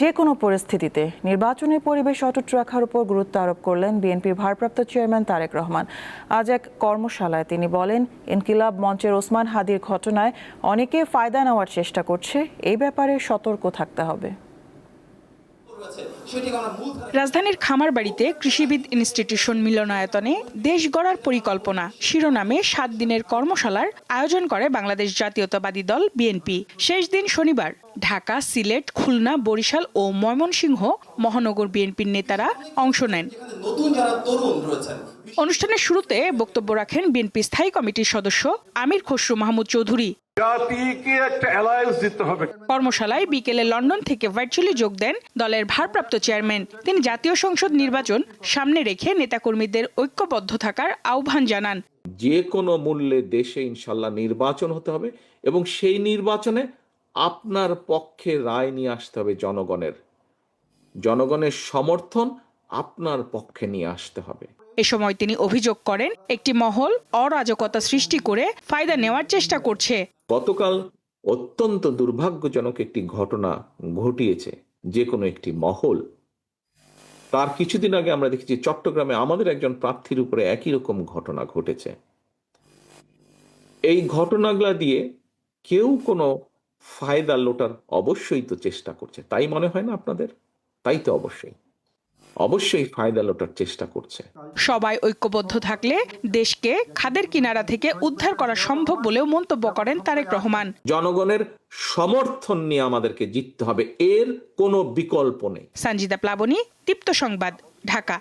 যে কোনো পরিস্থিতিতে নির্বাচনী পরিবেশ অটুট রাখার উপর গুরুত্ব আরোপ করলেন বিএনপির ভারপ্রাপ্ত চেয়ারম্যান তারেক রহমান। আজ এক কর্মশালায় তিনি বলেন, ইনকিলাব মঞ্চের ওসমান হাদির ঘটনায় অনেকে ফায়দা নেওয়ার চেষ্টা করছে, এই ব্যাপারে সতর্ক থাকতে হবে। রাজধানীর খামারবাড়িতে কৃষিবিদ ইনস্টিটিউশন মিলনায়তনে দেশ গড়ার পরিকল্পনা শিরোনামে 7 দিনের কর্মশালার আয়োজন করে বাংলাদেশ জাতীয়তাবাদী দল বিএনপি। শেষ দিন শনিবার ঢাকা, সিলেট, খুলনা, বরিশাল ও ময়মনসিংহ মহানগর বিএনপির নেতারা অংশ নেন। অনুষ্ঠানের শুরুতে বক্তব্য রাখেন বিএনপি স্থায়ী কমিটির সদস্য আমির খসরু মাহমুদ চৌধুরী। জাতিকে একটা অ্যালায়েন্স দিতে হবে। কর্মশালায় বিকেলে লন্ডন থেকে ভার্চুয়ালি যোগ দেন দলের ভারপ্রাপ্ত চেয়ারম্যান। তিনি জাতীয় সংসদ নির্বাচন সামনে রেখে নেতাকর্মীদের ঐক্যবদ্ধ থাকার আহ্বান জানান। যে কোনো মূল্যে দেশে ইনশাল্লাহ নির্বাচন হতে হবে এবং সেই নির্বাচনে আপনার পক্ষে রায় নিয়ে আসতে হবে। জনগণের সমর্থন আপনার পক্ষে নিয়ে আসতে হবে। এ সময় তিনি অভিযোগ করেন, একটি মহল অরাজকতা সৃষ্টি করে ফায়দা নেওয়ার চেষ্টা করছে। গতকাল অত্যন্ত দুর্ভাগ্যজনক একটি ঘটনা ঘটিয়েছে যে কোনো একটি মহল। তার কিছুদিন আগে আমরা দেখেছি চট্টগ্রামে আমাদের একজন প্রার্থীর উপরে একই রকম ঘটনা ঘটেছে। এই ঘটনাগুলা দিয়ে কেউ কোনো ফায়দা লোটার অবশ্যই তো চেষ্টা করছে, তাই মনে হয় না আপনাদের? তাই তো অবশ্যই ফায়দা লোটার চেষ্টা করছে। সবাই ঐক্যবদ্ধ থাকলে দেশকে খাদের কিনারা থেকে উদ্ধার করা সম্ভব বলেও মন্তব্য করেন তারেক রহমান। জনগণের সমর্থন নিয়ে আমাদেরকে জিততে হবে, এর কোনো বিকল্প নেই। সঞ্জিদা প্লাবনী, দীপ্ত সংবাদ, ঢাকা।